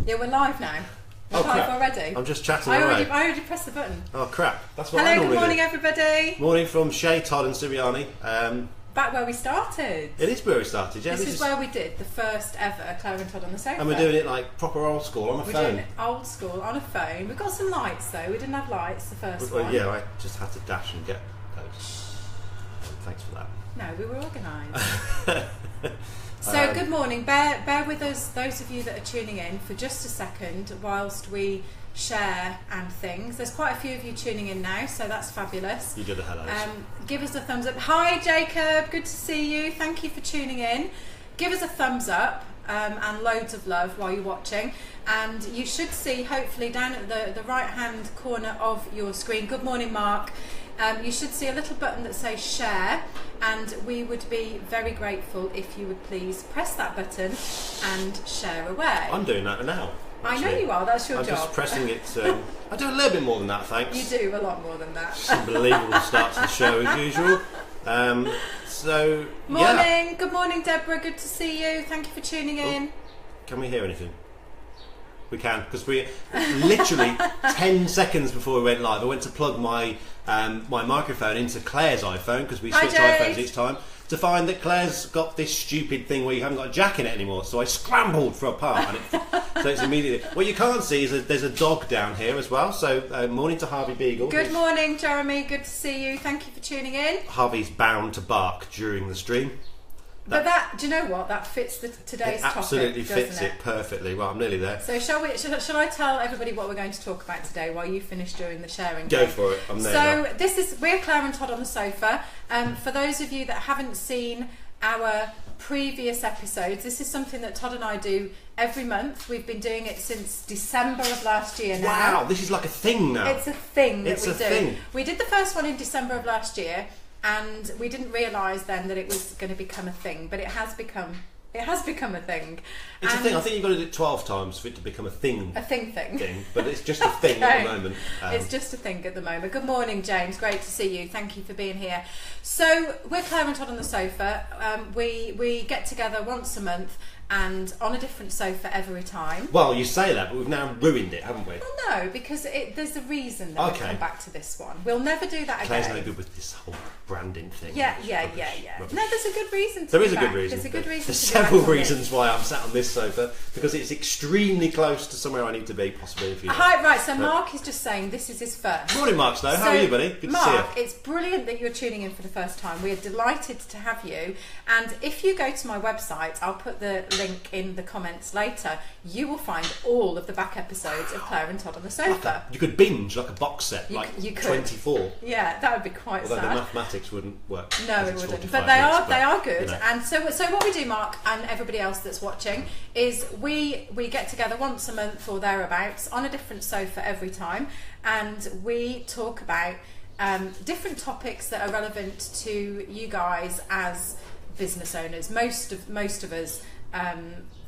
Yeah, we're live now. We're live crap. already. I'm just chatting I away. already pressed the button. Oh crap! That's what I Hello, normally good morning, do. everybody. Morning from Shay, Todd, and Siriani. Back where we started. It is where we started. Yeah, This is where we did the first ever Claire and Todd on the sofa. and we're doing it like proper old school on a We're phone. doing it old school on a phone. We've got some lights though. We didn't have lights the first Well, one. yeah, I just had to dash and get those. Thanks for that. No, we were organised. So good morning. Bear with us, those of you that are tuning in, for just a second whilst we share and things. There's quite a few of you tuning in now, so that's fabulous. You did the hellos. Give us a thumbs up. Hi Jacob, good to see you. Thank you for tuning in. Give us a thumbs up and loads of love while you're watching. And you should see, hopefully, down at the right hand corner of your screen. Good morning, Mark. You should see a little button that says share, and we would be very grateful if you would please press that button and share away. I'm doing that now. I know you are, that's your I'm job. just pressing it. I do a little bit more than that, thanks. You do a lot more than that. It's unbelievable start to the show as usual. Morning, good morning, Deborah. Good to see you. Thank you for tuning in. Can we hear anything? We can, because we literally 10 seconds before we went live, I went to plug my my microphone into Claire's iPhone, because we switch iPhones each time, to find that Claire's got this stupid thing where you haven't got a jack in it anymore. So I scrambled for a part, and so it's immediately. What you can't see is there's a dog down here as well. So morning to Harvey Beagle. Good morning, Jeremy. Good to see you. Thank you for tuning in. Harvey's bound to bark during the stream. But do you know what? That fits today's topic. Absolutely fits doesn't it perfectly. Well, I'm nearly there. So shall I tell everybody what we're going to talk about today while you finish doing the sharing? Go for it. I'm there now. So we're Claire and Todd on the sofa. For those of you that haven't seen our previous episodes, this is something that Todd and I do every month. We've been doing it since December of last year now. Wow, this is like a thing now. It's a thing that we do. Thing. We did the first one in December of last year, and we didn't realise then that it was going to become a thing, but it has become a thing. It's a thing. I think you've got to do it 12 times for it to become a thing. A thing. But it's just a thing at the moment. It's just a thing at the moment. Good morning, James. Great to see you. Thank you for being here. So we're Claire and Todd on the sofa. We get together once a month and on a different sofa every time. Well, you say that, but we've now ruined it, haven't we? Well, no, because there's a reason that we come back to this one. We'll never do that again. Claire's no good with this whole branding thing. Yeah. Rubbish. No, there's a good reason to There be is a back. good reason. There's a good reason. There's to be several back on reasons why I'm sat on this sofa, because it's extremely close to somewhere I need to be, possibly if you know. Hi, right, so Mark is just saying this is his first. Morning, Mark Snow. How are you, buddy? Good Mark, to see you. it's brilliant that you're tuning in for the first time. We are delighted to have you. And if you go to my website, I'll put the link in the comments later, you will find all of the back episodes of Claire and Todd on the sofa. You could binge like a box set, You could. 24. Yeah, that would be quite Although sad. the mathematics wouldn't work. No, it wouldn't. 45 But they are minutes, good. You know. And so what we do, Mark, and everybody else that's watching, is we get together once a month or thereabouts on a different sofa every time, and we talk about different topics that are relevant to you guys as business owners. Most of us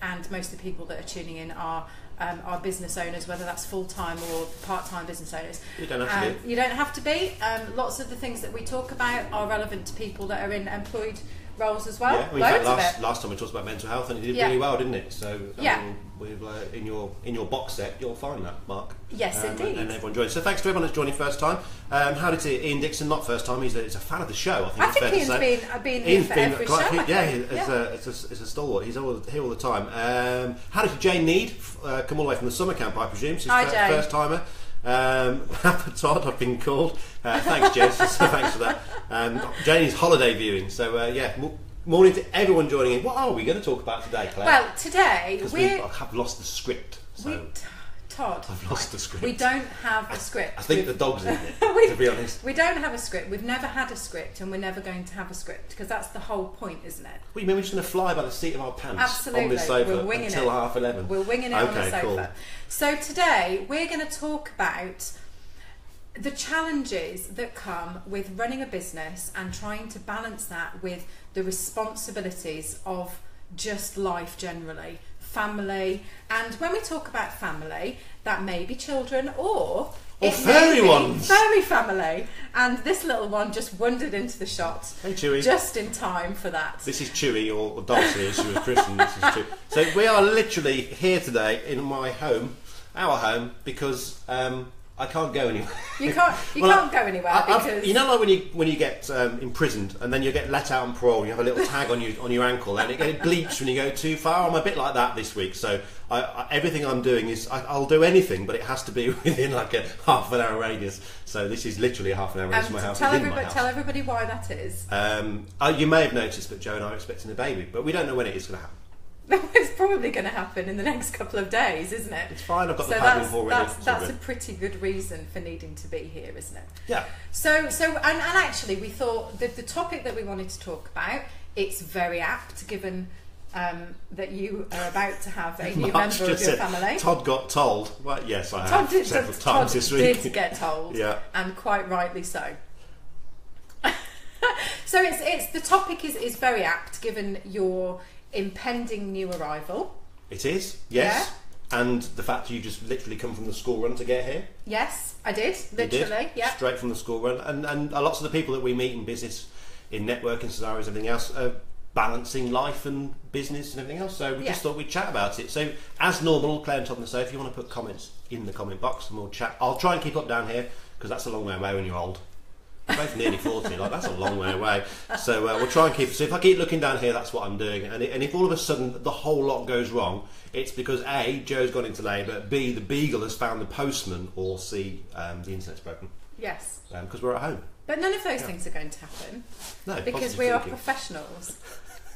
and most of the people that are tuning in are business owners, whether that's full-time or part-time business owners. You don't have to be. You don't have to be. Lots of the things that we talk about are relevant to people that are in employed roles as well. Yeah, well, in fact, last time we talked about mental health, and it did really well, didn't it? So in your box set, you'll find that, Mark. Yes, indeed. And everyone joined. So thanks to everyone that's joining first time. How did Ian Dixon? Not first time. He's a fan of the show. I think Ian's been here for every show. It's a stalwart. He's here all the time. How did Jane Need come all the way from the summer camp? I presume. She's first timer. Papa Todd, I've been called. Thanks, Jess. Thanks for that. Janie's holiday viewing. So morning to everyone joining in. What are we going to talk about today, Claire? Well, today I have lost the script. So Todd, I've lost the script. We don't have a script. I think the dog's in it, to be honest. We don't have a script. We've never had a script, and we're never going to have a script, because that's the whole point, isn't it? What do you mean we're just going to fly by the seat of our pants Absolutely. on this sofa We're winging until 11:30? We're winging it on the sofa. Cool. So today we're going to talk about the challenges that come with running a business and trying to balance that with the responsibilities of just life generally, family. And when we talk about family, that may be children, or Or furry ones. Furry family. And this little one just wandered into the shot. Hey, Chewy. Just in time for that. This is Chewy, or Dulcie as she was christened. This is Chewy. So we are literally here today in my home, our home, because I can't go anywhere. You can't go anywhere because you know, like when you get imprisoned and then you get let out on parole, and you have a little tag on your ankle, and it bleeps when you go too far. I'm a bit like that this week, so everything I'm doing is I'll do anything, but it has to be within like a half an hour radius. So this is literally a half an hour radius from my house. Tell everybody why that is. You may have noticed that Joe and I are expecting a baby, but we don't know when it is going to happen. It's probably going to happen in the next couple of days, isn't it? It's fine. I've got the paddling already. That's a pretty good reason for needing to be here, isn't it? Yeah. So actually, we thought that the topic that we wanted to talk about, it's very apt given that you are about to have a new member of your family. Todd got told. Well, yes, I have several times this week. Todd did get told, yeah, and quite rightly so. So it's the topic is very apt given your impending new arrival. It is, yes. Yeah. And the fact you just literally come from the school run to get here. Yes, I did, literally, yeah. Straight from the school run. And lots of the people that we meet in business, in networking scenarios, everything else, are balancing life and business and everything else. So we just thought we'd chat about it. So as normal, Claire and Todd on the sofa, if you want to put comments in the comment box and we'll chat. I'll try and keep up down here because that's a long way away when you're old. We're both nearly 40, like that's a long way away. So we'll try and keep. So if I keep looking down here, that's what I'm doing. And if all of a sudden the whole lot goes wrong, it's because A, Joe's gone into labour, B, the beagle has found the postman, or C, the internet's broken. Yes. Because we're at home. But none of those things are going to happen. No, because we are professionals.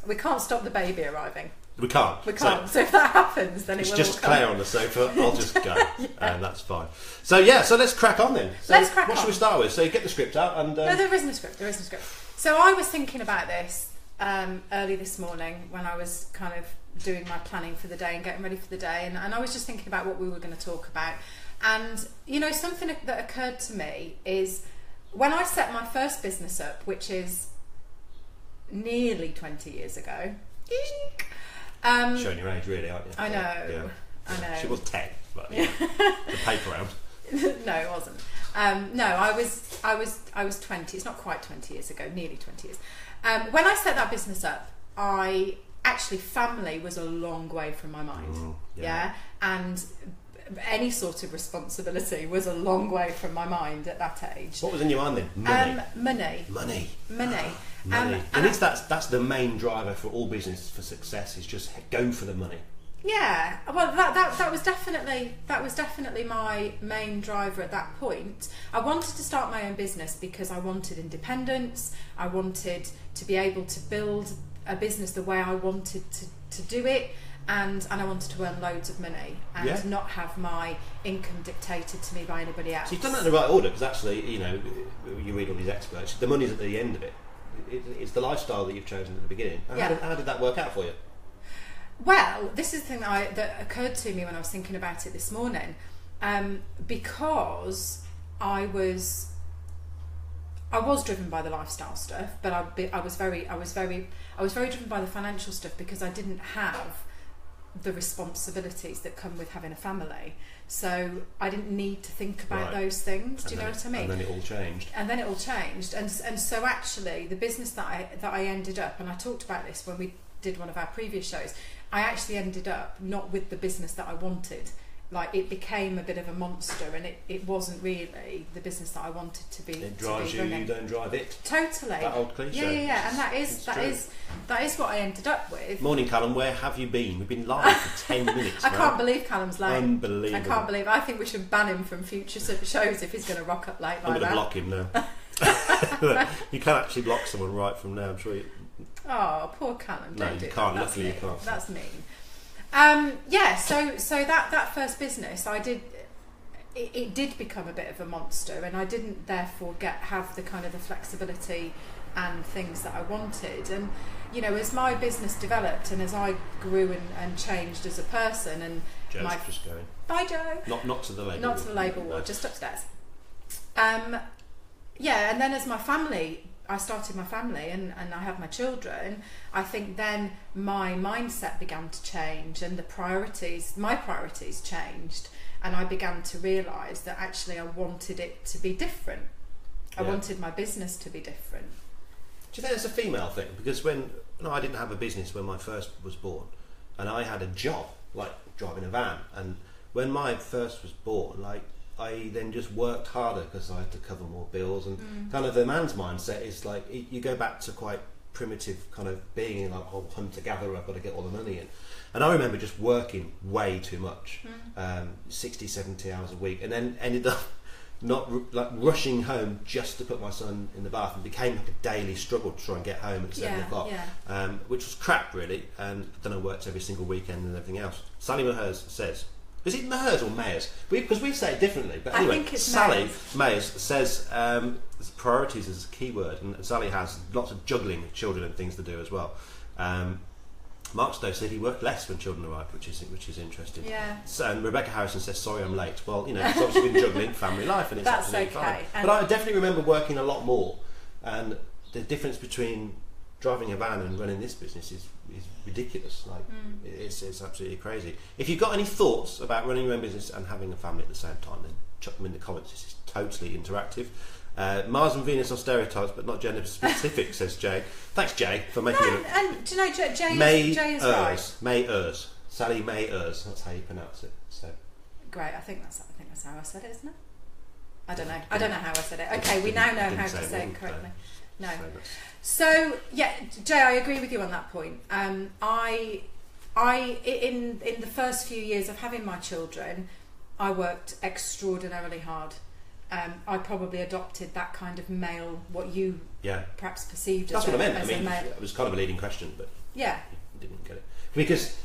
We can't stop the baby arriving. We can't. We can't. So if that happens, then it will all come. It's just Claire on the sofa. I'll just go, and that's fine. So let's crack on then. So let's crack on. What should we start with? So get the script out and. No, there isn't a script. There isn't a script. So I was thinking about this early this morning when I was kind of doing my planning for the day and getting ready for the day, and I was just thinking about what we were going to talk about. And you know, something that occurred to me is when I set my first business up, which is nearly 20 years ago. Showing your age, really, aren't you? I know. Yeah. I know. She was 10, but the paper round. No, it wasn't. No, I was 20. It's not quite 20 years ago. Nearly 20 years. When I set that business up, family was a long way from my mind. Yeah, and any sort of responsibility was a long way from my mind at that age. What was in your mind then? Money. Money. Money. And that's the main driver for all business for success, is just go for the money. Yeah, well, that was definitely my main driver at that point. I wanted to start my own business because I wanted independence. I wanted to be able to build a business the way I wanted to do it, and I wanted to earn loads of money and not have my income dictated to me by anybody else. So you've done that in the right order, because actually, you know, you read all these experts, the money's at the end of it. It's the lifestyle that you've chosen at the beginning. How did that work out for you? Well, this is the thing that occurred to me when I was thinking about it this morning, because I was driven by the lifestyle stuff, but I was very driven by the financial stuff because I didn't have the responsibilities that come with having a family. So I didn't need to think about those things. Do you know what I mean? And then it all changed. And so actually, the business that I ended up, and I talked about this when we did one of our previous shows, I actually ended up not with the business that I wanted. Like, it became a bit of a monster, and it wasn't really the business that I wanted to be. It drives you, you don't drive it. Totally. That old cliche. Yeah, and that is what I ended up with. Morning, Callum. Where have you been? We've been live for 10 minutes. I can't believe Callum's late. Unbelievable. I can't believe. I think we should ban him from future shows if he's going to rock up late like that. I'm going to block him now. You can actually block someone right from now. I'm sure. Oh, poor Callum. No, you can't. Luckily, you can't. That's mean. So that first business I did, it did become a bit of a monster, and I didn't therefore have the kind of the flexibility and things that I wanted. And you know, as my business developed and as I grew and changed as a person, and Joe's just going. Bye, Joe. Not to the labour. Not to the labour ward, just upstairs. And then as I started my family and I had my children, I think then my mindset began to change, and my priorities changed, and I began to realise that actually I wanted it to be different. I wanted my business to be different. Do you think it's a female thing? Because I didn't have a business when my first was born, and I had a job, like driving a van, and when my first was born, like I then just worked harder because I had to cover more bills, and kind of the man's mindset is like you go back to quite primitive kind of being in like whole hunter gatherer, I've got to get all the money in. And I remember just working way too much, 60, 70 hours a week, and then ended up rushing home just to put my son in the bath, and became like a daily struggle to try and get home at 7 o'clock, which was crap really, and then I worked every single weekend and everything else. Sally Mahers says, is it Mahers or Mayers? Because we say it differently, but anyway, I think it's Sally Mayers says priorities is a key word, and Sally has lots of juggling with children and things to do as well. Mark Stowe said he worked less when children arrived, which is interesting. Yeah. So, and Rebecca Harrison says, sorry I'm late. Well, it's obviously been juggling family life, and it's That's absolutely okay. fine. But I definitely remember working a lot more, and the difference between driving a van and running this business is ridiculous. Like it's absolutely crazy. If you've got any thoughts about running your own business and having a family at the same time, then chuck them in the comments. This is totally interactive. Mars and Venus are stereotypes, but not gender specific, says Jay. Thanks, Jay, for making it. And do you know Jay is right. Mayers. Sally Mayers. That's how you pronounce it. So great. I think that's how I said it, isn't it? I don't know. I don't know how I said it. Okay, we now know how to say it correctly. No. So yeah, Jay, I agree with you on that point. I in the first few years of having my children, I worked extraordinarily hard. I probably adopted that kind of male, what you perhaps perceived as that's what I meant. A male. It was kind of a leading question, but you didn't get it because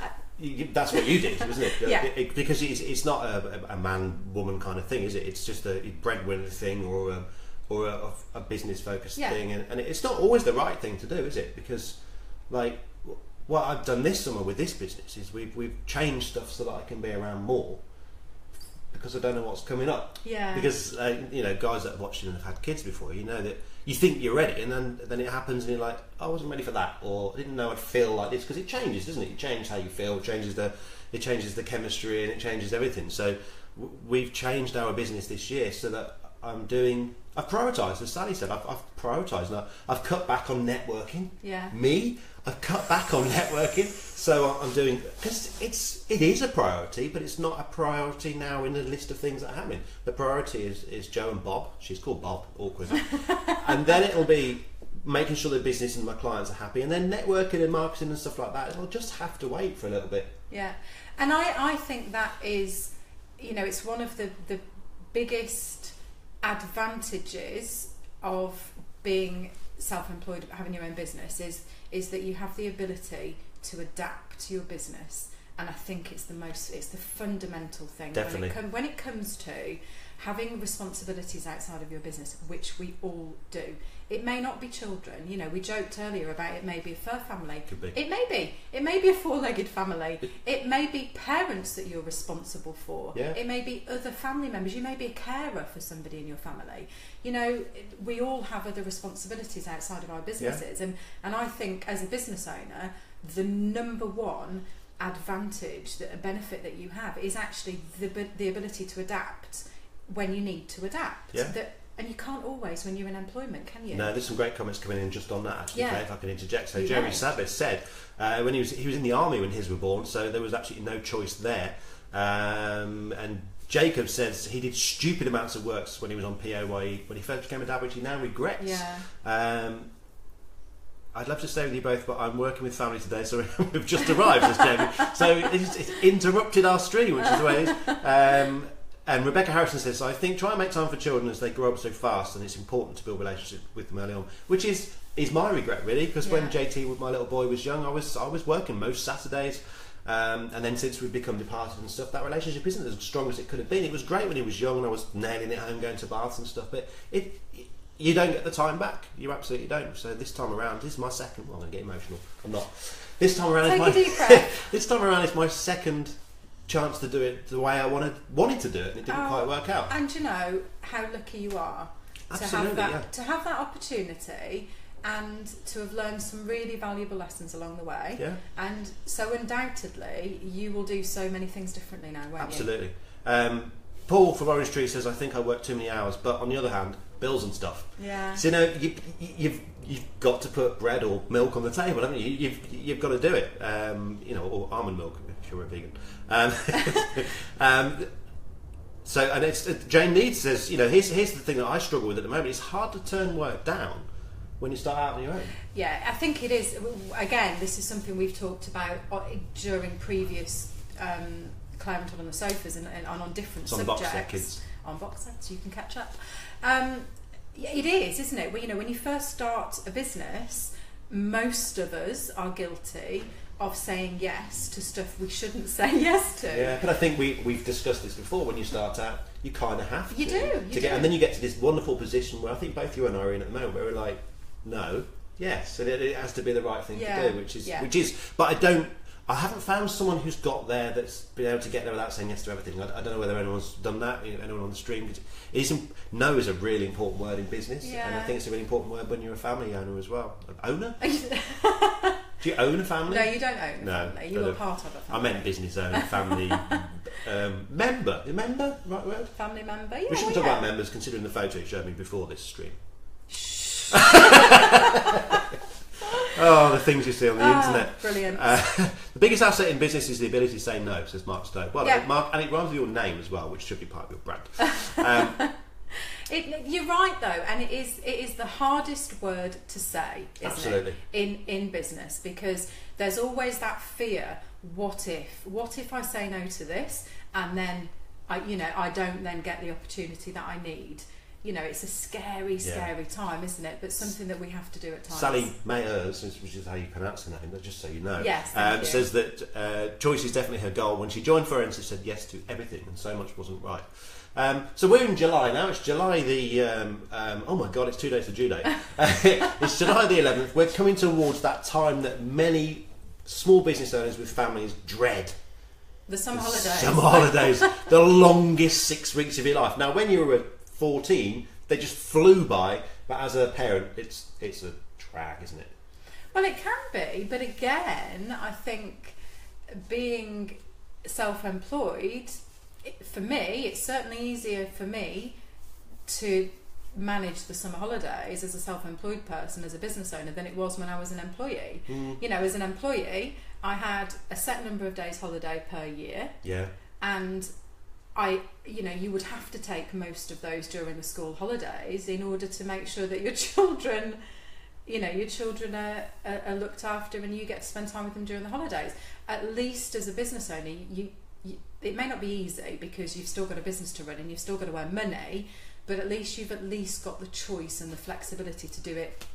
that's what you did, wasn't it? Because it's not a man-woman kind of thing, is it? It's just a breadwinner thing or a business-focused thing, and it's not always the right thing to do, is it? Because like what I've done this summer with this business is we've changed stuff so that I can be around more. Because I don't know what's coming up. Yeah. Because guys that have watched it and have had kids before, you know that you think you're ready, and then it happens, and you're like, I wasn't ready for that, or I didn't know I'd feel like this, because it changes, doesn't it? It changes how you feel, it changes the chemistry, and it changes everything. So we've changed our business this year so that I've prioritised, as Sally said, I've prioritised, and I've cut back on networking. Yeah. I've cut back on networking, so I'm doing, because it is a priority, but it's not a priority now in the list of things that are happening. The priority is Jo and Bob. She's called Bob, awkward. And then it'll be making sure the business and my clients are happy, and then networking and marketing and stuff like that. It'll just have to wait for a little bit. Yeah, and I think that is, it's one of the biggest advantages of being self-employed, having your own business, is that you have the ability to adapt to your business, and I think it's the fundamental thing. Definitely. When it comes to having responsibilities outside of your business, which we all do. It may not be children. We joked earlier about it may be a fur family. Could be. It may be a four-legged family. It may be parents that you're responsible for. Yeah. It may be other family members. You may be a carer for somebody in your family. We all have other responsibilities outside of our businesses, and I think as a business owner, the number one advantage, a benefit that you have is actually the ability to adapt when you need to adapt. Yeah. And you can't always when you're in employment, can you? No, there's some great comments coming in just on that, actually, Claire, if I can interject. So Jeremy Sabbath said when he was in the army when his were born, so there was absolutely no choice there. And Jacob says he did stupid amounts of work when he was on PAYE when he first became a dad, which he now regrets. Yeah. I'd love to stay with you both, but I'm working with family today, so we've just arrived, says Jamie. So it's interrupted our stream, which is the way it is. And Rebecca Harrison says, I think try and make time for children as they grow up so fast, and it's important to build relationships with them early on, which is my regret, really, because when JT, with my little boy, was young, I was working most Saturdays, and then since we've become departed and stuff, that relationship isn't as strong as it could have been. It was great when he was young, and I was nailing it home, going to baths and stuff, but you don't get the time back. You absolutely don't. So this time around, this is my second. Well, I'm going to get emotional. I'm not. This time around is my second chance to do it the way I wanted to do it, and it didn't quite work out. And you know how lucky you are to have that opportunity, and to have learned some really valuable lessons along the way. Yeah. And so undoubtedly, you will do so many things differently now, won't you? Absolutely. Paul from Orange Tree says, I think I work too many hours, but on the other hand, bills and stuff. Yeah. So, you've got to put bread or milk on the table, haven't you? You've got to do it. Or almond milk if you're a vegan. So, and Jane Need says, here's the thing that I struggle with at the moment. It's hard to turn work down when you start out on your own. Yeah, I think it is. Again, this is something we've talked about during previous Claire and Todd on the Sofas and on different subjects. On box set, kids. On box sets, you can catch up. It is, isn't it? Well, when you first start a business, most of us are guilty of saying yes to stuff we shouldn't say yes to. Yeah, but I think we've discussed this before. When you start out, you kind of have to. You do. And then you get to this wonderful position where I think both you and I are in at the moment, where we're like, no, yes, and it has to be the right thing to do, which is. But I haven't found someone who's got there that's been able to get there without saying yes to everything. I don't know whether anyone's done that. Anyone on the stream? No is a really important word in business, and I think it's a really important word when you're a family owner as well. Owner? Do you own a family? No, you don't own a family. You are part of a family. I meant business owner, family member. Member, right word? Family member. Yeah, we shouldn't talk about members, considering the photo you showed me before this stream. Oh, the things you see on the internet. Brilliant. The biggest asset in business is the ability to say no, says Mark Stowe. Well, Mark, and it rhymes with your name as well, which should be part of your brand. You're right though, and it is the hardest word to say, isn't Absolutely. it? In business, because there's always that fear. What if I say no to this, and then I don't then get the opportunity that I need? It's a scary time, isn't it? But something that we have to do at times. Sally Mayers, which is how you pronounce the name, just so you know, yes, says that choice is definitely her goal. When she joined Forensic, she said yes to everything, and so much wasn't right. So we're in July now. It's July the oh my god, it's 2 days to due date. It's July the 11th. We're coming towards that time that many small business owners with families dread. The summer holidays. Summer holidays, the longest 6 weeks of your life. Now, when you were 14, they just flew by, but as a parent, it's a drag, isn't it? Well, it can be, but again, I think being self-employed, for me, it's certainly easier for me to manage the summer holidays as a self-employed person, as a business owner, than it was when I was an employee. As an employee, I had a set number of days holiday per year. Yeah. And you would have to take most of those during the school holidays in order to make sure that your children are looked after and you get to spend time with them during the holidays. At least as a business owner, it may not be easy because you've still got a business to run and you've still got to earn money, but at least you've got the choice and the flexibility to do it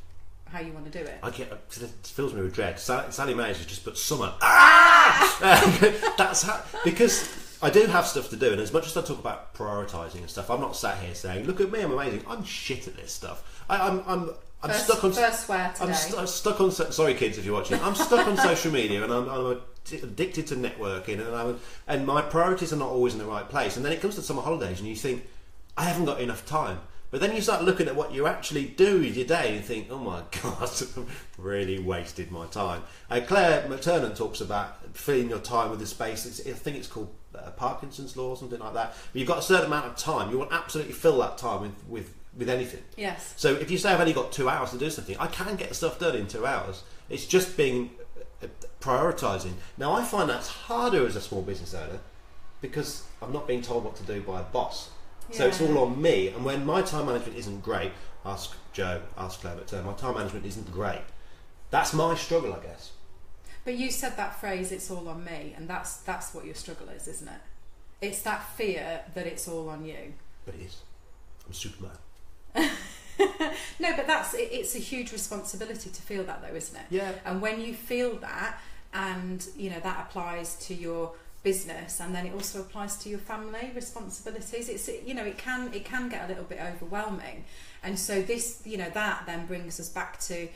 how you want to do it. It fills me with dread. Sally Mayes has just put summer. That's how, because I do have stuff to do, and as much as I talk about prioritising and stuff, I'm not sat here saying, "Look at me, I'm amazing." I'm shit at this stuff. I'm stuck on. First swear today. I'm stuck on. Sorry, kids, if you're watching. I'm stuck on social media, and I'm addicted to networking, and my priorities are not always in the right place. And then it comes to summer holidays, and you think, I haven't got enough time. But then you start looking at what you actually do with your day and think, oh my God, I've really wasted my time. Claire McTurnan talks about filling your time with the space. I think it's called Parkinson's law or something like that. But you've got a certain amount of time. You want to absolutely fill that time with anything. Yes. So if you say I've only got 2 hours to do something, I can get stuff done in 2 hours. It's just being prioritising. Now, I find that's harder as a small business owner because I'm not being told what to do by a boss. So it's all on me, and when my time management isn't great, ask Joe, ask Claire, but my time management isn't great. That's my struggle, I guess. But you said that phrase, "It's all on me," and that's what your struggle is, isn't it? It's that fear that it's all on you. But it is. I'm Superman. No, but it's a huge responsibility to feel that, though, isn't it? Yeah. And when you feel that, and that applies to your business, and then it also applies to your family responsibilities. It can get a little bit overwhelming, and so this that then brings us back to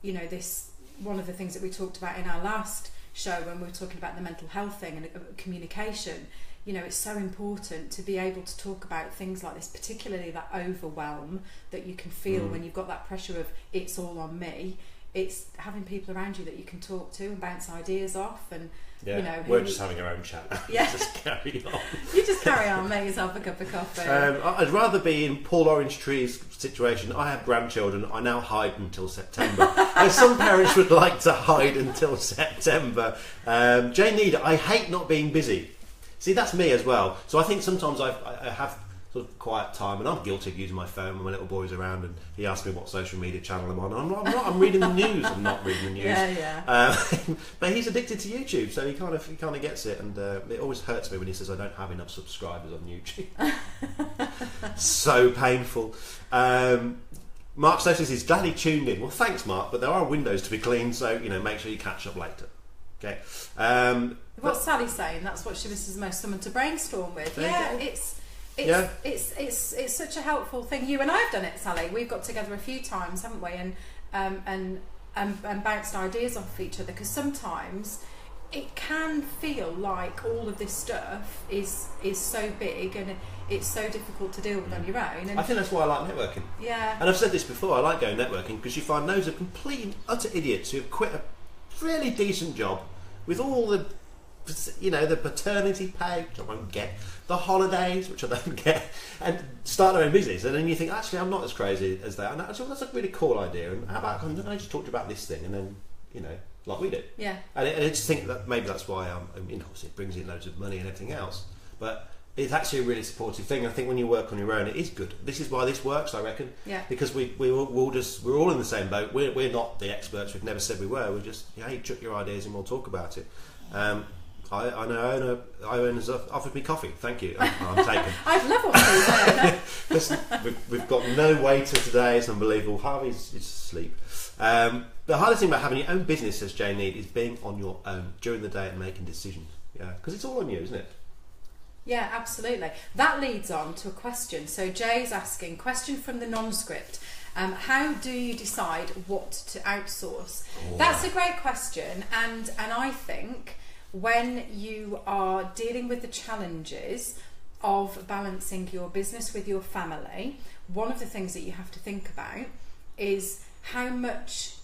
this one of the things that we talked about in our last show when we were talking about the mental health thing and communication. It's so important to be able to talk about things like this, particularly that overwhelm that you can feel when you've got that pressure of it's all on me. it's having people around you that you can talk to and bounce ideas off, and yeah, you know, we're just having our own chat. Yeah, just carry on. You just carry on, make yourself a cup of coffee. I'd rather be in Paul Orange Tree's situation. I have grandchildren. I now hide until September. And some parents would like to hide until September. Jane Need, I hate not being busy. See, that's me as well. So I think sometimes I have sort of quiet time, and I'm guilty of using my phone when my little boy's around, and he asks me what social media channel I'm on. And I'm not. I'm reading the news. I'm not reading the news. Yeah. But he's addicted to YouTube, so he kind of gets it, and it always hurts me when he says I don't have enough subscribers on YouTube. So painful. Mark says he's glad he tuned in. Well, thanks, Mark, but there are windows to be cleaned, so make sure you catch up later. Okay. What's Sally saying? That's what she misses most. Someone to brainstorm with. It's such a helpful thing. You and I have done it, Sally. We've got together a few times, haven't we? And bounced ideas off each other, because sometimes it can feel like all of this stuff is so big and it's so difficult to deal with on your own. And I think that's why I like networking. Yeah. And I've said this before, I like going networking because you find loads of complete and utter idiots who have quit a really decent job with all the the paternity pay, which I won't get, the holidays, which I don't get, and start their own business. And then you think, actually, I'm not as crazy as they are. And that's a really cool idea. And how about, I just talked about this thing, and then, like we did. Yeah. And I just think that maybe that's why, obviously it brings in loads of money and everything else. But it's actually a really supportive thing. I think when you work on your own, it is good. This is why this works, I reckon. Yeah. Because we're all in the same boat. We're not the experts. We've never said we were. We're just, hey, chuck your ideas and we'll talk about it. I know owners offered me coffee. Thank you. I'm taken. I'd love one. Listen, we've got no waiter today. It's unbelievable. Harvey's asleep. The hardest thing about having your own business, says Jane Need, is being on your own during the day and making decisions. Yeah, because it's all on you, isn't it? Yeah, absolutely. That leads on to a question. So Jay's asking, question from the non-script. How do you decide what to outsource? Oh. That's a great question, and I think when you are dealing with the challenges of balancing your business with your family, one of the things that you have to think about is how much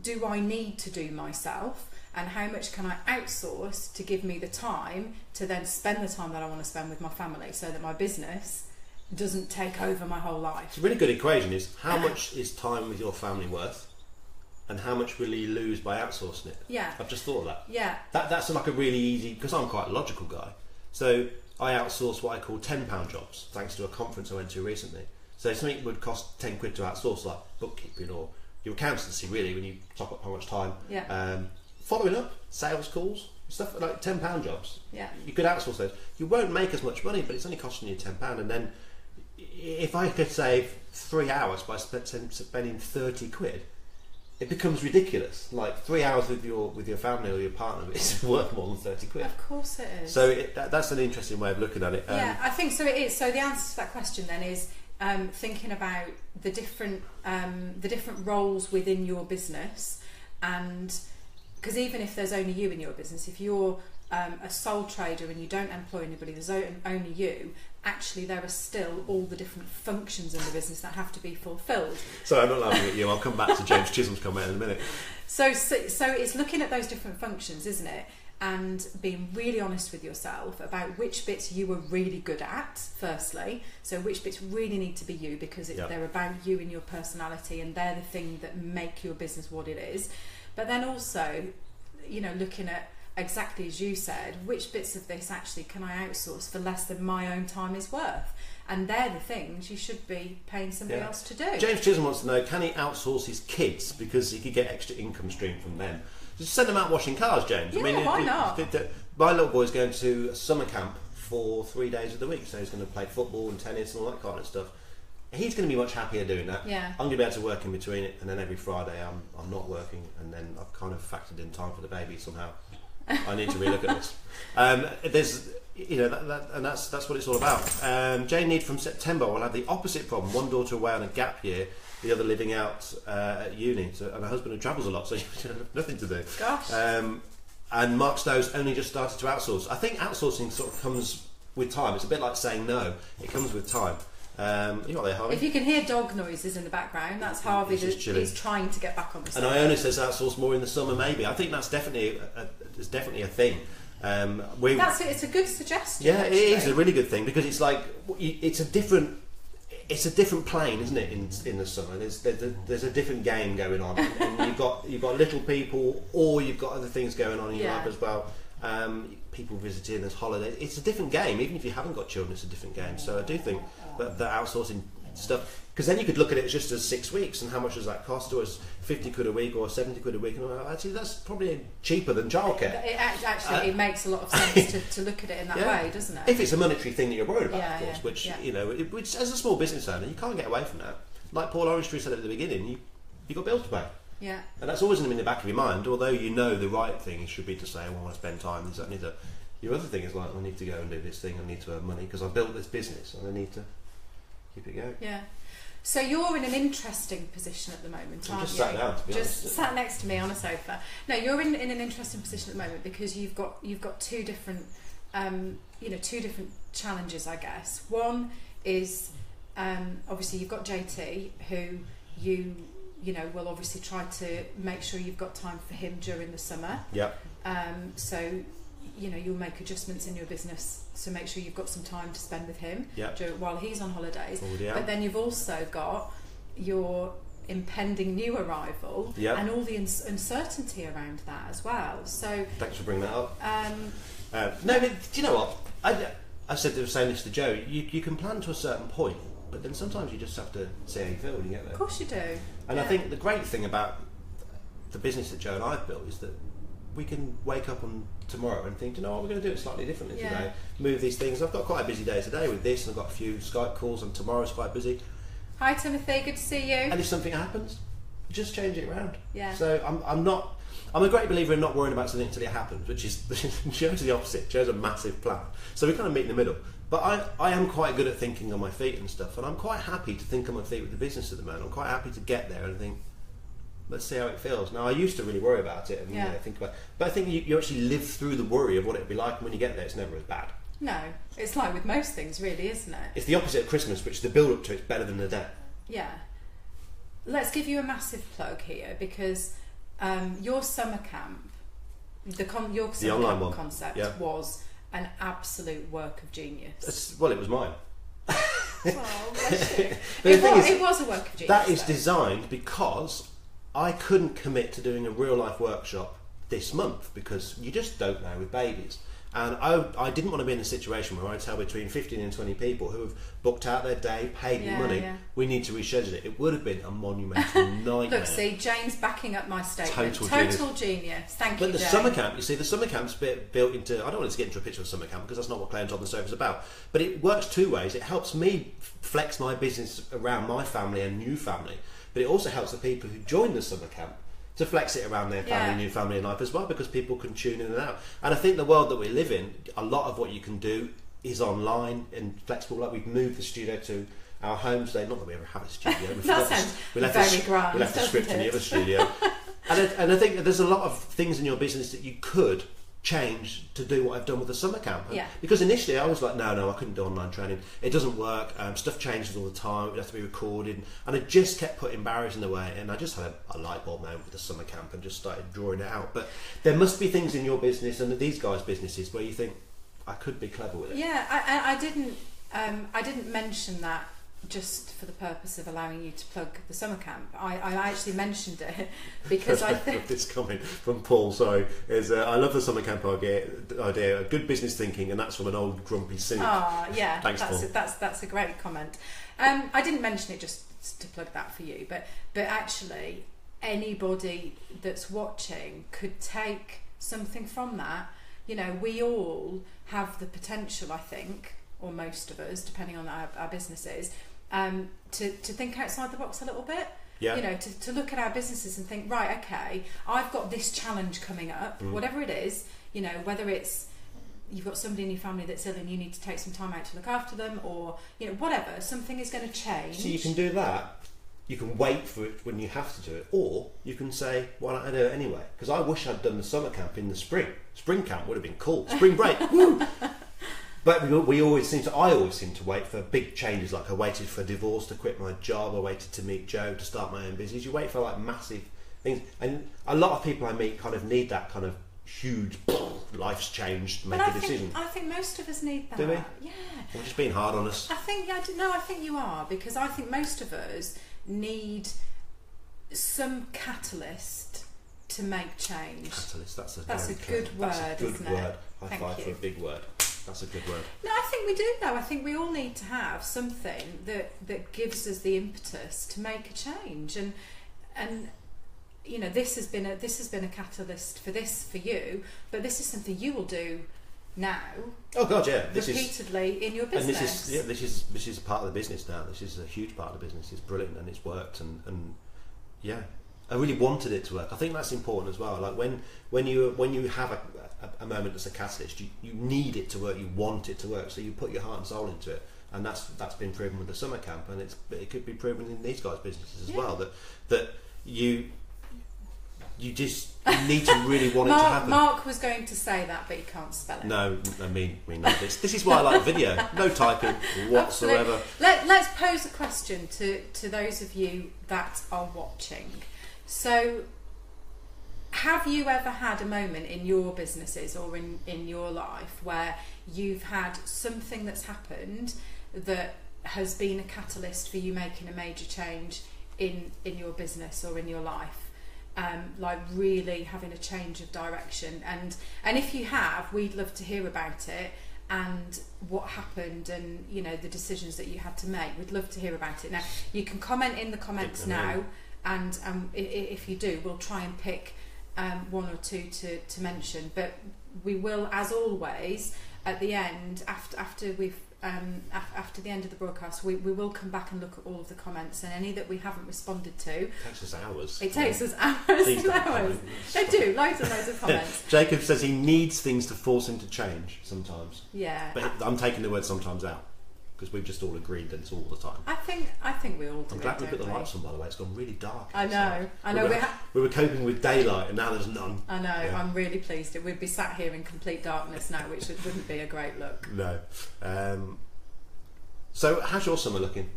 do I need to do myself, and how much can I outsource to give me the time to then spend the time that I want to spend with my family, so that my business doesn't take over my whole life. It's a really good equation is how much is time with your family worth, and how much will you lose by outsourcing it? Yeah. I've just thought of that. Yeah. That's like a really easy, because I'm quite a logical guy. So I outsource what I call £10 jobs, thanks to a conference I went to recently. So something would cost £10 to outsource, like bookkeeping or your accountancy, really, when you top up how much time. Yeah. Following up, sales calls, stuff like £10 jobs. Yeah. You could outsource those. You won't make as much money, but it's only costing you £10. And then if I could save 3 hours by spending £30, it becomes ridiculous. Like 3 hours with your family or your partner is worth more than £30. Of course it is. So that's an interesting way of looking at it. Yeah, I think so. It is. So the answer to that question then is thinking about the different roles within your business, and because even if there's only you in your business, if you're a sole trader and you don't employ anybody, there's only you, actually there are still all the different functions in the business that have to be fulfilled. So I'm not laughing at you, I'll come back to James Chisholm's comment in a minute. So it's looking at those different functions, isn't it? And being really honest with yourself about which bits you were really good at, firstly. So which bits really need to be you, because they're about you and your personality, and they're the thing that make your business what it is. But then also, looking at, exactly as you said, which bits of this actually can I outsource for less than my own time is worth? And they're the things you should be paying somebody else to do. James Chisholm wants to know, can he outsource his kids because he could get extra income stream from them? Just send them out washing cars, James. Yeah, why not? My little boy's going to a summer camp for 3 days of the week, so he's going to play football and tennis and all that kind of stuff. He's going to be much happier doing that. Yeah. I'm going to be able to work in between it, and then every Friday I'm not working, and then I've kind of factored in time for the baby somehow. I need to relook at this. There's, and that's what it's all about. Jane Need from September will have the opposite problem. One daughter away on a gap year, the other living out at uni, and a husband who travels a lot, so you have nothing to do. Gosh. And Mark Stowe's only just started to outsource. I think outsourcing sort of comes with time. It's a bit like saying no. It comes with time. You got there, Harvey? If you can hear dog noises in the background, that's Harvey who's trying to get back on the sofa. And Iona says outsource more in the summer, maybe. I think that's definitely a thing. It's a good suggestion. Yeah, actually. it is a really good thing because it's like it's a different plane, isn't it? In the summer, there's a different game going on, and you've got little people, or you've got other things going on in your life as well. People visiting, there's holidays. It's a different game, even if you haven't got children. It's a different game. So I do think that outsourcing stuff, because then you could look at it just as 6 weeks, and how much does that cost? Or as 50 quid a week or 70 quid a week? And actually, that's probably cheaper than childcare. It makes a lot of sense to look at it in that way, doesn't it? If it's a monetary thing that you're worried about, of course, which which as a small business owner, you can't get away from that. Like Paul Orangetree said at the beginning, you got bills to pay. Yeah. And that's always in the back of your mind, although you know the right thing should be to say, well, I want to spend time. Your other thing is like, I need to go and do this thing, I need to earn money because I built this business and I need to keep it going. Yeah. So you're in an interesting position at the moment, aren't you? Just sat down, to be honest. Just sat next to me on a sofa. No, you're in an interesting position at the moment because you've got two different challenges, I guess. One is obviously you've got JT, who you will obviously try to make sure you've got time for him during the summer. Yep. So you'll make adjustments in your business to make sure you've got some time to spend with him while he's on holidays. But then you've also got your impending new arrival and all the uncertainty around that as well. So thanks for bringing that up. No, but do you know what? I said the same this to Joe. You can plan to a certain point, but then sometimes you just have to see how you feel when you get there. Of course you do. And I think the great thing about the business that Joe and I have built is that we can wake up on tomorrow and think, you know what, we're going to do it slightly differently today. Move these things. I've got quite a busy day today with this, and I've got a few Skype calls, and tomorrow's quite busy. Hi Timothy, good to see you. And if something happens, just change it around. Yeah. So I'm a great believer in not worrying about something until it happens, which is Joe's the opposite. Joe's a massive plan. So we kind of meet in the middle. But I am quite good at thinking on my feet and stuff, and I'm quite happy to think on my feet with the business at the moment. I'm quite happy to get there and think, let's see how it feels. Now, I used to really worry about it and think about it. But I think you actually live through the worry of what it would be like, and when you get there, it's never as bad. No, it's like with most things, really, isn't it? It's the opposite of Christmas, which the build-up to it's better than the day. Yeah. Let's give you a massive plug here, because your summer camp, your summer online camp one. concept was an absolute work of genius. Well, it was mine. Oh, bless you. It was a work of genius. That is designed because I couldn't commit to doing a real life workshop this month because you just don't know with babies. And I didn't want to be in a situation where I tell between 15 and 20 people who have booked out their day, paid me money, we need to reschedule it. It would have been a monumental nightmare. Look, see, Jane's backing up my statement. Total genius. Thank you, But the Jane. summer camp, you see, the summer camp's built into... I don't want to get into a picture of summer camp because that's not what Claire and Todd and the Sofa is about. But it works two ways. It helps me flex my business around my family and new family. But it also helps the people who join the summer camp to flex it around their family, new family and life as well, because people can tune in and out. And I think the world that we live in, a lot of what you can do is online and flexible. Like we've moved the studio to our home today. Not that we ever have a studio. That sounds very grand. We left the script in the other studio. And I think that there's a lot of things in your business that you could change to do what I've done with the summer camp. Because initially I was like, no, I couldn't do online training. It doesn't work. Stuff changes all the time. It has to be recorded. And I just kept putting barriers in the way. And I just had a light bulb moment with the summer camp and just started drawing it out. But there must be things in your business and these guys' businesses where you think, I could be clever with it. Yeah, I didn't mention that just for the purpose of allowing you to plug the summer camp. I actually mentioned it because I think this comment from Paul, sorry, is I love the summer camp idea, good business thinking, and that's from an old grumpy cynic. Oh yeah, thanks, Paul. That's a great comment. I didn't mention it just to plug that for you, but actually anybody that's watching could take something from that. You know, we all have the potential, I think, or most of us, depending on our businesses, to think outside the box a little bit. Yeah. You know, to look at our businesses and think, right, okay, I've got this challenge coming up, whatever it is, you know, whether it's you've got somebody in your family that's ill and you need to take some time out to look after them, or, you know, whatever, something is going to change. So you can do that. You can wait for it when you have to do it, or you can say, why don't I do it anyway? Because I wish I'd done the summer camp in the spring. Spring camp would have been cool. Spring break, woo! But we always seem to. I always seem to wait for big changes. Like I waited for a divorce to quit my job. I waited to meet Joe to start my own business. You wait for like massive things, and a lot of people I meet kind of need that kind of huge life's changed, make a decision. I think most of us need that. Do we? Yeah. We're just being hard on us. I think I think you are, because I think most of us need some catalyst to make change. Catalyst. That's a good word. That's a good isn't word. it? High five for a big word. That's a good word. No, I think we do though. I think we all need to have something that gives us the impetus to make a change, and you know, this has been a catalyst for you, but this is something you will do now. Oh God, yeah. Repeatedly in your business. And this is part of the business now. This is a huge part of the business. It's brilliant and it's worked, and yeah, I really wanted it to work. I think that's important as well. Like when you have a moment that's a catalyst, you need it to work. You want it to work, so you put your heart and soul into it. And that's been proven with the summer camp, and it could be proven in these guys' businesses as well. That you need to really want it to happen. Mark was going to say that, but he can't spell it. No, I mean not this. This is why I like video. No typing whatsoever. Let's pose a question to those of you that are watching. So, have you ever had a moment in your businesses or in your life where you've had something that's happened that has been a catalyst for you making a major change in your business or in your life? Like really having a change of direction, and if you have, we'd love to hear about it and what happened, and you know, the decisions that you had to make. We'd love to hear about it. Now you can comment in the comments now, and if you do, we'll try and pick one or two to mention, but we will, as always, at the end, after we've after the end of the broadcast, we will come back and look at all of the comments, and any that we haven't responded to. It takes us hours. It takes us hours and hours. They do, loads and loads of comments. Jacob says he needs things to force him to change sometimes. Yeah. But I'm taking the word sometimes out, because we've just all agreed that it's all the time. I think we all do. I'm glad we put the lights on, by the way. It's gone really dark. I know. We were coping with daylight, and now there's none. I know. Yeah. I'm really pleased. We'd be sat here in complete darkness now, which wouldn't be a great look. No. So, how's your summer looking?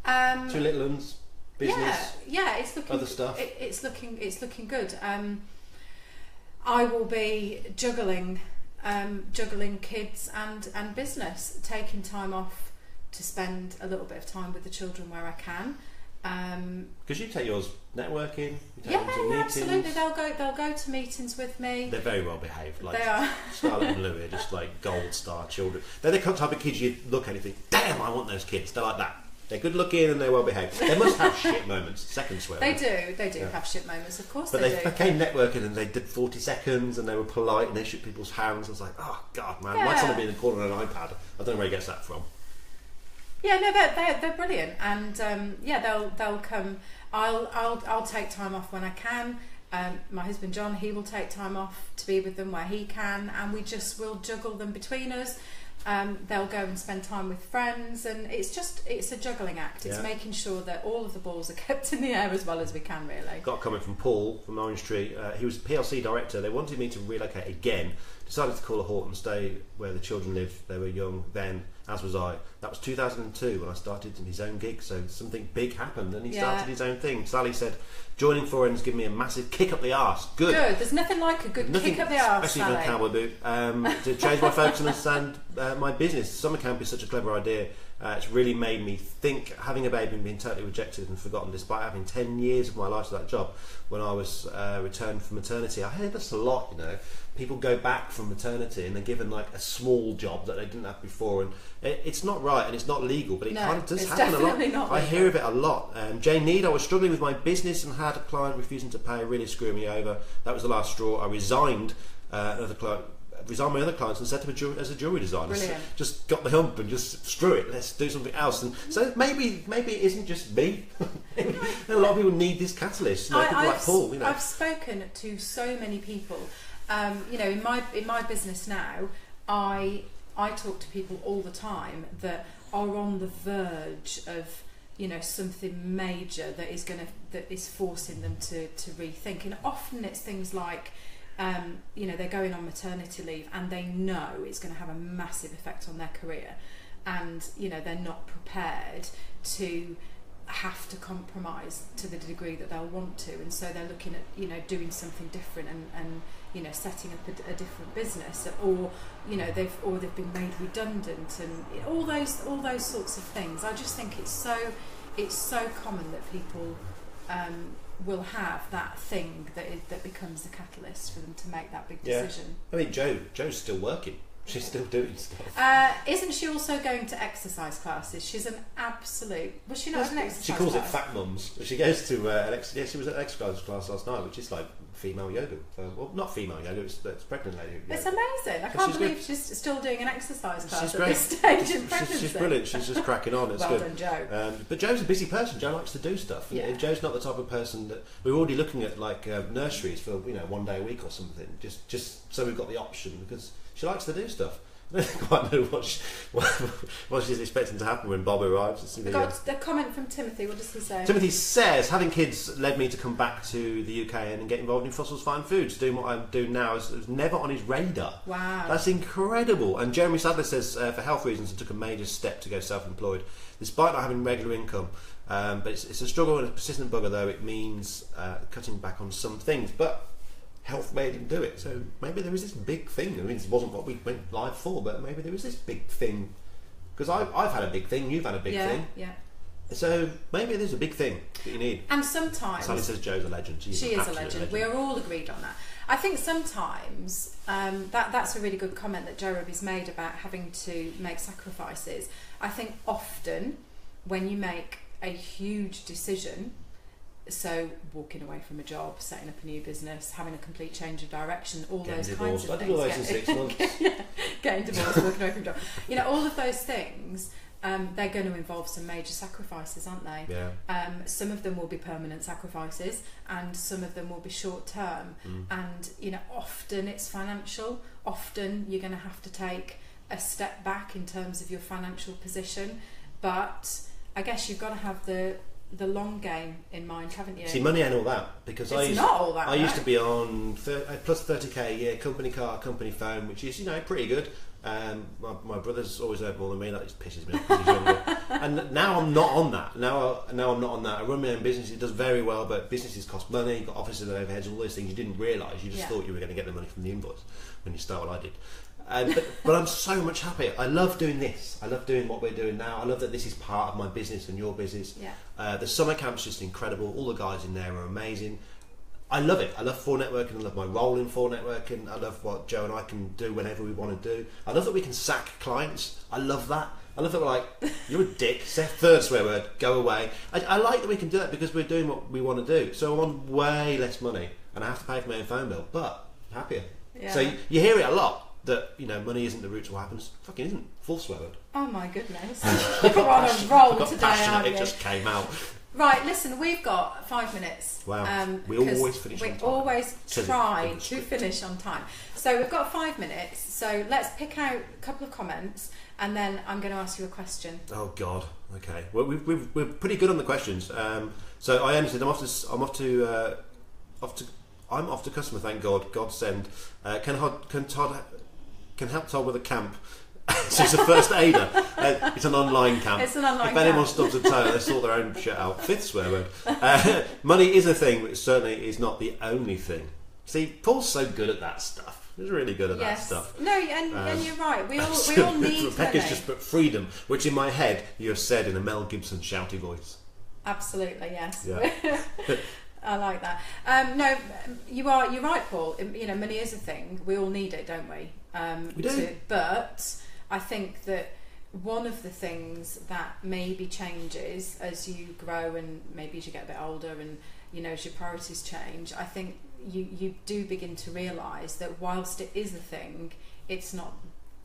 Two little ones, business. Yeah. It's looking other stuff. It's looking good. I will be juggling kids and business, taking time off to spend a little bit of time with the children where I can. Because you take yours networking, you take them to meetings. Absolutely. They'll go to meetings with me. They're very well behaved. Like they are. Scarlett and Louis are just like gold star children. They're the type of kids you look at and you think, damn, I want those kids. They're like that. They're good looking and they're well behaved. They must have shit moments. Second swear. They do have shit moments, of course. But they became networking and they did 40 seconds and they were polite and they shook people's hands. I was like, oh God, man, my son would be in the corner on an iPad. I don't know where he gets that from. Yeah, no, they're brilliant, and they'll come. I'll take time off when I can. My husband John, he will take time off to be with them where he can, and will juggle them between us. They'll go and spend time with friends, and it's a juggling act. It's making sure that all of the balls are kept in the air as well as we can, really. Got a comment from Paul from Orange Tree. He was a PLC director. They wanted me to relocate again. Decided to call a halt and stay where the children lived. They were young then, as was I. That was 2002 when I started in his own gig. So something big happened, and he started his own thing. Sally said, "Joining Foreign's given me a massive kick up the arse." Good. There's nothing like a good kick up the arse, especially with a cowboy boot. To change my focus and understand my business. Summer camp is such a clever idea. It's really made me think. Having a baby and being totally rejected and forgotten, despite having 10 years of my life to that job. When I was returned from maternity, I heard this a lot. You know, people go back from maternity and they're given like a small job that they didn't have before, and it's not right and it's not legal, but it kind of does happen a lot. I hear of it a lot. Jane Need, I was struggling with my business and had a client refusing to pay, really screwing me over. That was the last straw. I resigned. Resigned my other clients and set up as a jewellery designer. Just got the hump and just screw it, let's do something else. And so maybe it isn't just me. A lot of people need this catalyst. People like Paul. I've spoken to so many people. In my business now, I talk to people all the time that are on the verge of something major that is forcing them to rethink. And often it's things like you know, they're going on maternity leave and they know it's going to have a massive effect on their career, and you know, they're not prepared to have to compromise to the degree that they'll want to, and so they're looking at, you know, doing something different and you know, setting up a different business, or you know, they've been made redundant, and all those sorts of things. I just think it's so common that people will have that thing that becomes the catalyst for them to make that big decision. I mean, Jo's still working. She's still doing stuff. Isn't she also going to exercise classes? She's an absolute... Was she not at an exercise She calls class? it Fat Mums. She goes to she was at an exercise class last night, which is like female yoga. Well, not female yoga, it's pregnant lady yoga. It's amazing. I can't believe she's still doing an exercise class she's at great. this stage in pregnancy. She's brilliant. She's just cracking on. It's well good. done, Jo. But Jo's a busy person. Jo likes to do stuff. Yeah. And Jo's not the type of person that... We're already looking at like nurseries for, you know, 1 day a week or something, just so we've got the option, because she likes to do stuff. I don't quite know what she's expecting to happen when Bob arrives. I got a comment from Timothy. What does he say? Timothy says, having kids led me to come back to the UK and get involved in Fossils Fine Foods. Doing what I do now is never on his radar. Wow. That's incredible. And Jeremy Sadler says, for health reasons, I took a major step to go self-employed, despite not having regular income. But it's a struggle and a persistent bugger, though. It means cutting back on some things. But health made him do it, so maybe there is this big thing. I mean, this wasn't what we went live for, but maybe there is this big thing, because I've had a big thing, you've had a big thing, so maybe there's a big thing that you need. And sometimes Sally says Jo's a legend. She is a legend. We are all agreed on that. I think sometimes that's a really good comment that Joe Ruby's made about having to make sacrifices. I think often when you make a huge decision, so walking away from a job, setting up a new business, having a complete change of direction, all those kinds of things. I did all those in 6 months. Getting divorced, walking away from a job. You know, all of those things, they're going to involve some major sacrifices, aren't they? Yeah. Some of them will be permanent sacrifices, and some of them will be short term. And you know, often it's financial. Often you're going to have to take a step back in terms of your financial position. But I guess you've got to have the long game in mind, haven't you? See, money ain't all that, because I used to be on plus 30k a year, company car, company phone, which is, you know, pretty good. My brother's always earned more than me. That just pisses me off because he's younger. And now I'm not on that. Now I'm not on that. I run my own business. It does very well, but businesses cost money. You've got offices and overheads, all those things you didn't realise. You just thought you were going to get the money from the invoice when you start what I did. But I'm so much happier. I love doing this. I love doing what we're doing now. I love that this is part of my business and your business. Yeah. The summer camp's just incredible. All the guys in there are amazing. I love it. I love 4 networking. I love my role in 4 networking. I love what Joe and I can do whenever we want to do. I love that we can sack clients. I love that. I love that we're like, you're a dick, third swear word, go away. I like that we can do that because we're doing what we want to do. So I'm on way less money and I have to pay for my own phone bill, but I'm happier. Yeah. So you hear it a lot, that, you know, money isn't the root to what happens. Fucking isn't. Full swear word. Oh my goodness. You're on a roll today, aren't you? It just came out. Right, listen, we've got 5 minutes. Wow. We always finish on time. We always try to finish on time. So we've got 5 minutes, so let's pick out a couple of comments and then I'm going to ask you a question. Oh God, okay. Well, we're pretty good on the questions. So I ended. I'm off to customer. Thank God. God send. Can help Todd with a camp. So it's a first aider. It's an online camp. It's an online camp. If anyone stubs a toe, they sort their own shit out. 5th swear word. Money is a thing, but certainly is not the only thing. See, Paul's so good at that stuff. He's really good at that stuff. No, and you're right. We all need Rebecca's money. just put freedom, which in my head you have said in a Mel Gibson shouty voice. Absolutely, yes. Yeah. I like that. No, you're right, Paul. You know, money is a thing. We all need it, don't we? We do. But I think that one of the things that maybe changes as you grow and maybe as you get a bit older and, you know, as your priorities change, I think you do begin to realise that whilst it is a thing, it's not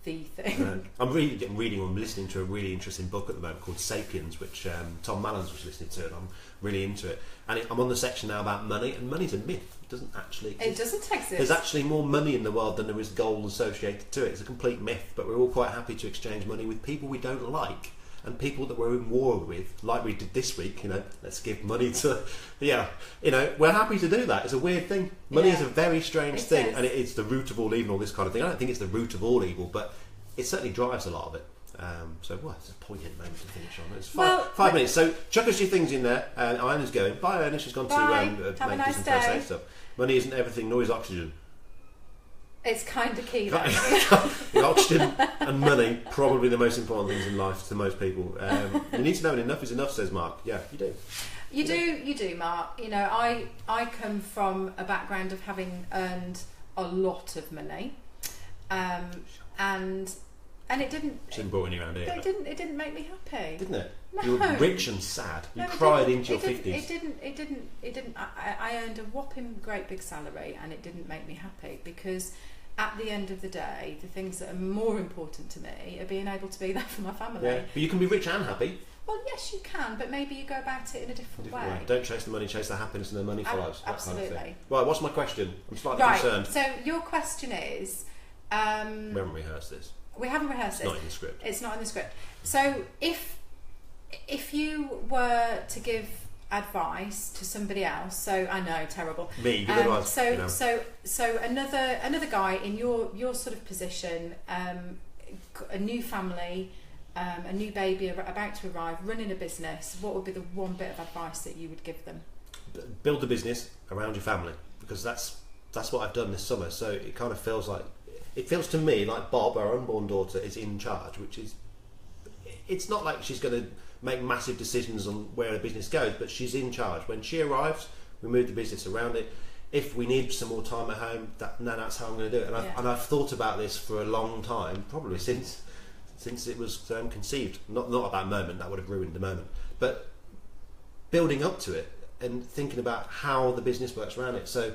the thing. I'm listening to a really interesting book at the moment called Sapiens, which Tom Mallons was listening to, and I'm really into it. And I'm on the section now about money, and money's a myth. It doesn't actually exist. It doesn't exist. There's actually more money in the world than there is gold associated to it. It's a complete myth, but we're all quite happy to exchange money with people we don't like. and people that we're in war with, like we did this week, let's give money to, we're happy to do that. It's a weird thing. Money is a very strange thing, and it's the root of all evil, all this kind of thing. I don't think it's the root of all evil, but it certainly drives a lot of it. It's a poignant moment to finish on. It's 5 minutes. So chuck us your things in there. And Iona's going. Bye, Iona. She's gone to make nice some day. first aid stuff. Money isn't everything, nor is oxygen. It's kind of key, though. Oxygen and money, probably the most important things in life to most people. You need to know when enough is enough, says Mark. Yeah, you do. You do, Mark. I come from a background of having earned a lot of money, and it didn't. Shouldn't brought you around here. It didn't make me happy. Didn't it? No. You were rich and sad. You cried into your 50s. It didn't. I earned a whopping great big salary, and it didn't make me happy, because at the end of the day, the things that are more important to me are being able to be there for my family. Yeah, but you can be rich and happy. Well, yes, you can, but maybe you go about it in a different way. Don't chase the money, chase the happiness, and the money follows. Absolutely. Kind of thing. Right, what's my question? I'm slightly concerned. So your question is... we haven't rehearsed this. We haven't rehearsed it. It's not in the script. It's not in the script. So if you were to give advice to somebody else, so I know, terrible. Me, give advice. So another guy in your sort of position, a new family, a new baby about to arrive, running a business, what would be the one bit of advice that you would give them? Build a business around your family, because that's what I've done this summer. So it kind of feels to me like Bob, our unborn daughter, is in charge, which is, it's not like she's going to make massive decisions on where the business goes, but she's in charge. When she arrives, we move the business around it. If we need some more time at home, that's how I'm going to do it. And I've thought about this for a long time, probably since it was conceived. Not at that moment, that would have ruined the moment, but building up to it and thinking about how the business works around it. So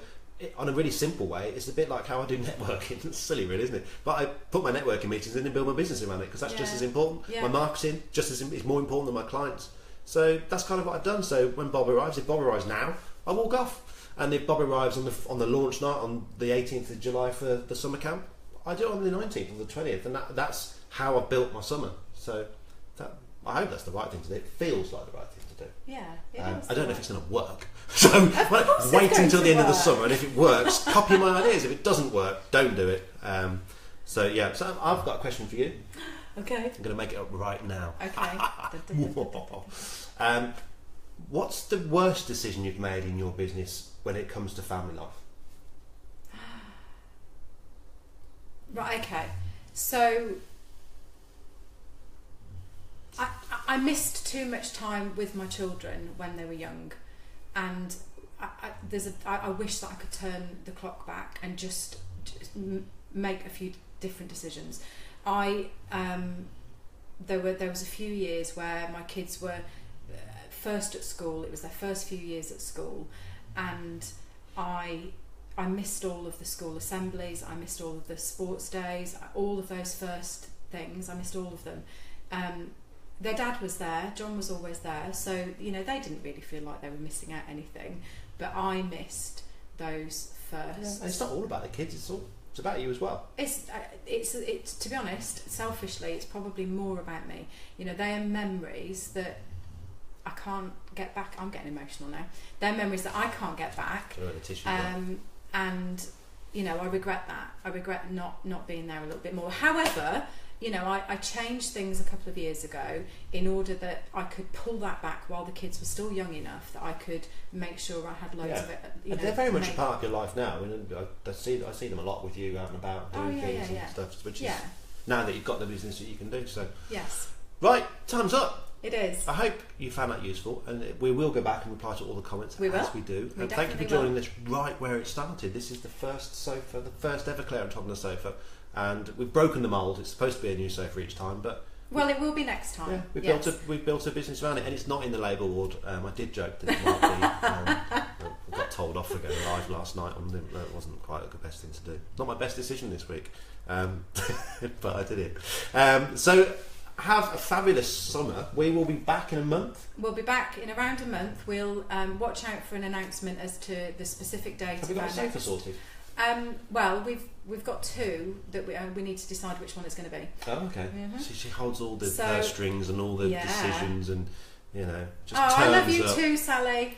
on a really simple way, it's a bit like how I do networking. It's silly, really, isn't it? But I put my networking meetings in and build my business around it, because that's just as important. My marketing is more important than my clients. So that's kind of what I've done. So when Bob arrives, if Bob arrives now, I walk off. And if Bob arrives on the launch night on the 18th of July for the summer camp, I do it on the 19th or the 20th, and that's how I've built my summer. So I hope that's the right thing to do. It feels like the right thing to do. Yeah. I don't know if it's going to work. So wait until the end of the summer, and if it works, copy my ideas. If it doesn't work, don't do it. So I've got a question for you. Okay. I'm going to make it up right now. Okay. What's the worst decision you've made in your business when it comes to family life? Right. Okay. So I missed too much time with my children when they were young, and I wish that I could turn the clock back and just make a few different decisions. There was a few years where my kids were first at school. It was their first few years at school, and I missed all of the school assemblies. I missed all of the sports days. All of those first things, I missed all of them. Their dad was there, John was always there, so they didn't really feel like they were missing out anything, but I missed those first. And it's not all about the kids, it's about you as well. It's to be honest, selfishly, it's probably more about me. They are memories that I can't get back. I'm getting emotional now. They're memories that I can't get back. And I regret that. I regret not being there a little bit more. However, I changed things a couple of years ago in order that I could pull that back while the kids were still young enough that I could make sure I had loads of it. They're very much a part of your life now. I see them a lot with you out and about doing things and stuff, which is now that you've got the business that you can do. So yes. Right, time's up. It is. I hope you found that useful, and we will go back and reply to all the comments as we do. And thank you for joining us right where it started. This is the first sofa, the first ever Claire and Todd sofa, and we've broken the mould. It's supposed to be a new sofa each time, but it will be next time. Yeah, we've built a business around it, and it's not in the Labour ward. I did joke that it might be. I got told off for going live last night. It wasn't quite the best thing to do. Not my best decision this week, but I did it. So. Have a fabulous summer. We will be back in a month. We'll be back in around a month. We'll watch out for an announcement as to the specific date. Have we got a sofa sorted? Well, we've got two that we need to decide which one it's going to be. Oh, okay. Mm-hmm. So she holds all the purse strings and all the decisions, and just I turns love you up. too, Sally.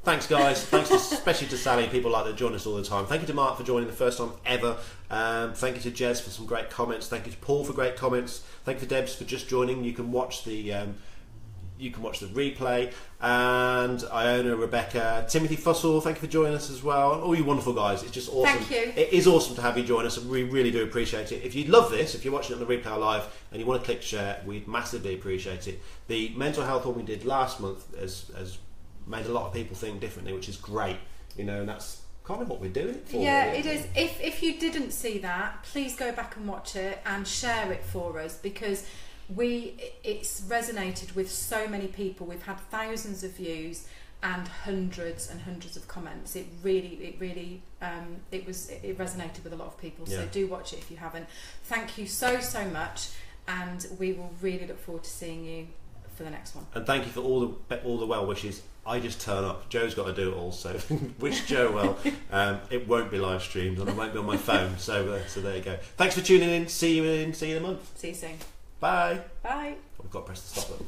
Thanks, guys. Thanks especially to Sally, people like that join us all the time. Thank you to Mark for joining the first time ever. Thank you to Jez for some great comments. Thank you to Paul for great comments. Thank you to Debs for just joining. You can watch the replay. And Iona, Rebecca, Timothy Fussell, thank you for joining us as well. All you wonderful guys. It's just awesome. Thank you. It is awesome to have you join us. We really do appreciate it. If you love this, if you're watching it on the replay live and you want to click share, we'd massively appreciate it. The mental health one we did last month has made a lot of people think differently, which is great, and that's kind of what we're doing it for. Yeah, it is. If you didn't see that, please go back and watch it and share it for us, because it's resonated with so many people. We've had thousands of views and hundreds of comments. It resonated with a lot of people. So do watch it if you haven't. Thank you so much, and we will really look forward to seeing you for the next one. And thank you for all the well wishes. I just turn up. Joe's got to do it all, so wish Joe well. It won't be live streamed, and I won't be on my phone. So there you go. Thanks for tuning in. See you in a month. See you soon. Bye. Bye. I've got to press the stop button.